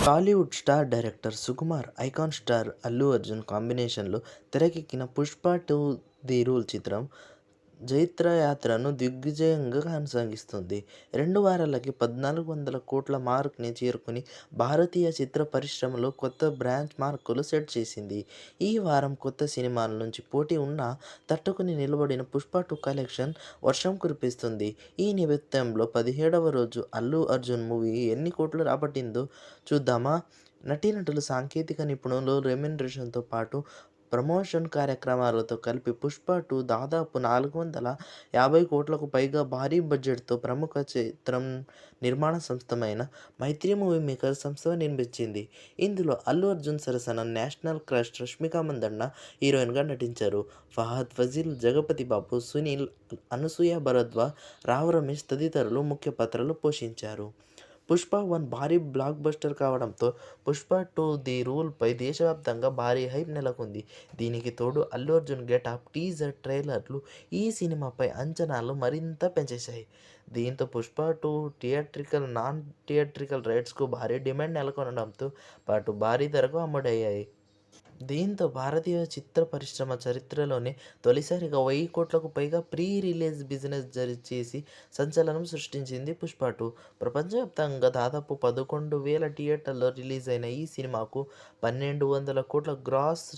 Tollywood star director Sukumar, icon star Allu Arjun కాంబినేషన్లో తెరకెక్కిన 'Pushpa 2 the rule' చిత్రం జైత్రయాత్రను దిగ్విజయంగా కొనసాగిస్తుంది. 2 వారాలకే 1,400 కోట్ల మార్క్ని చేరుకుని భారతీయ చిత్ర పరిశ్రమలో కొత్త బెంచ్ మార్కులు సెట్ చేసింది. ఈ వారం కొత్త సినిమాల నుంచి పోటీ ఉన్నా తట్టుకుని నిలబడిన 'పుష్ప 2' కలెక్షన్ వర్షం కురిపిస్తుంది. ఈ నేపథ్యంలో 17వ రోజు అల్లు అర్జున్ మూవీ ఎన్ని కోట్లు రాబట్టిందో చూద్దామా? నటీనటులు, సాంకేతిక నిపుణుల రెమ్యునరేషన్తో పాటు ప్రమోషన్ కార్యక్రమాలతో కలిపి 'పుష్ప 2' దాదాపు 450 కోట్లకు పైగా భారీ బడ్జెట్తో ప్రముఖ చిత్రం నిర్మాణ సంస్థమైన మైత్రి మూవీ మేకర్స్ సంస్థ నిర్మించింది. ఇందులో అల్లు అర్జున్ సరసన నేషనల్ క్రష్ రష్మిక మందన్న హీరోయిన్గా నటించారు. ఫహద్ ఫాజిల్, జగపతి బాబు, సునీల్, అనసూయ భరద్వాజ్, రావు రమేష్ తదితరులు ముఖ్య పాత్రలు పోషించారు. 'పుష్ప 1' భారీ బ్లాక్ బస్టర్ కావడంతో 'పుష్ప 2 ది రూల్'పై దేశవ్యాప్తంగా భారీ హైప్ నెలకొంది. దీనికి తోడు అల్లు అర్జున్ గెటప్, టీజర్ ట్రైలర్లు ఈ సినిమాపై అంచనాలు మరింత పెంచేశాయి. దీంతో 'పుష్ప 2' థియేట్రికల్, నాన్ థియేట్రికల్ రైట్స్కు భారీ డిమాండ్ నెలకొనడంతో పాటు భారీ ధరకు అమ్ముడయ్యాయి. దీంతో భారతీయ చిత్ర పరిశ్రమ చరిత్రలోనే తొలిసారిగా 1000 కోట్లకు పైగా ప్రీ రిలీజ్ బిజినెస్ చేసి సంచలనం సృష్టించింది 'పుష్ప 2'. ప్రపంచవ్యాప్తంగా దాదాపు 11,000 థియేటర్లలో రిలీజ్ అయిన ఈ సినిమాకు 1,200 కోట్ల గ్రాస్,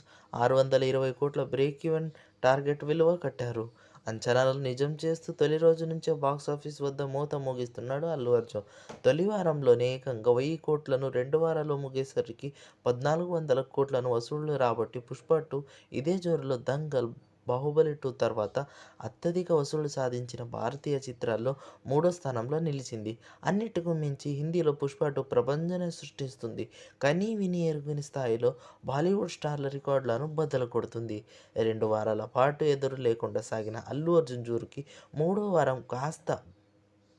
620 కోట్ల బ్రేక్ ఈవెన్ టార్గెట్ విలువ కట్టారు. అంచనాలను నిజం చేస్తూ తొలి రోజు నుంచే బాక్సాఫీస్ వద్ద మోత మోగిస్తున్నాడు అల్లు అర్జున్. తొలి వారంలోనే ఏకంగా 1000 కోట్లను, 2 వారాలు ముగిసేసరికి 1,400 కోట్లను వసూళ్లు రాబట్టి 'పుష్ప 2' ఇదే జోరులో 'దంగల్', 'బాహుబలి 2' తర్వాత అత్యధిక వసూళ్లు సాధించిన భారతీయ చిత్రాల్లో 3వ స్థానంలో నిలిచింది. అన్నిటికీ మించి హిందీలో 'పుష్ప 2' ప్రభంజనం సృష్టిస్తుంది. కనీ వినీ ఎరుగని స్థాయిలో బాలీవుడ్ స్టార్ల రికార్డులను బద్దలు కొడుతుంది. 2 వారాల పాటు ఎదురు లేకుండా సాగిన అల్లు అర్జున్ జోరుకి 3వ వారం కాస్త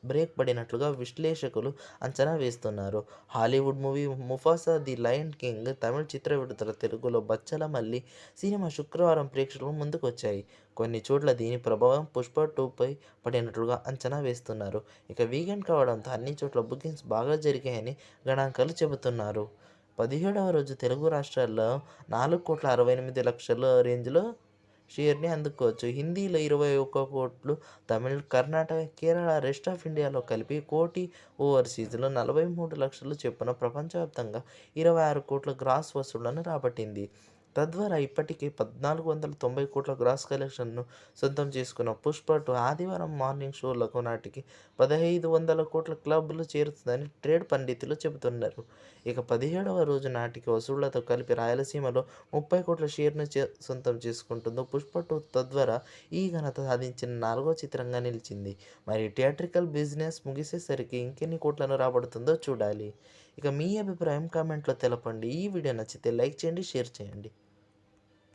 బ్రేక్ పడినట్లుగా విశ్లేషకులు అంచనా వేస్తున్నారు. Hollywood movie 'Mufasa the lion king' తమిళ చిత్ర విడుదల. తెలుగులో 'బచ్చల మల్లి' సినిమా శుక్రవారం ప్రేక్షకుల ముందుకొచ్చాయి. కొన్ని చోట్ల దీని ప్రభావం 'పుష్ప 2'పై పడినట్లుగా అంచనా వేస్తున్నారు. ఇక వీకెండ్ కావడంతో అన్ని చోట్ల బుకింగ్స్ బాగా జరిగాయని గణాంకాలు చెబుతున్నారు. 17వ రోజు తెలుగు రాష్ట్రాల్లో 4,68,00,000 రేంజ్లో షేర్ని అందుకోవచ్చు. హిందీలో 21 కోట్లు, తమిళ్, కర్ణాటక, కేరళ, రెస్ట్ ఆఫ్ ఇండియాలో కలిపి 1 కోటి, ఓవర్సీస్లో 43 లక్షల చొప్పున ప్రపంచవ్యాప్తంగా 26 కోట్ల గ్రాస్ వసూళ్లను రాబట్టింది. తద్వారా ఇప్పటికే 1,490 కోట్ల గ్రాస్ కలెక్షన్ను సొంతం చేసుకున్న 'పుష్ప 2' ఆదివారం మార్నింగ్ షోలకు నాటికి 1,500 కోట్ల క్లబ్లో చేరుతుందని ట్రేడ్ పండితులు చెబుతున్నారు. ఇక 17వ రోజు నాటికి వసూళ్లతో కలిపి రాయలసీమలో 30 కోట్ల షేర్ను సొంతం చేసుకుంటుందో 'పుష్ప 2' తద్వారా ఈ ఘనత సాధించిన 4వ చిత్రంగా నిలిచింది. మరి థియేట్రికల్ బిజినెస్ ముగిసేసరికి ఇంకెన్ని కోట్లను రాబడుతుందో చూడాలి. ఇక మీ అభిప్రాయం కామెంట్లో తెలపండి. ఈ వీడియో నచ్చితే లైక్ చేయండి, షేర్ చేయండి.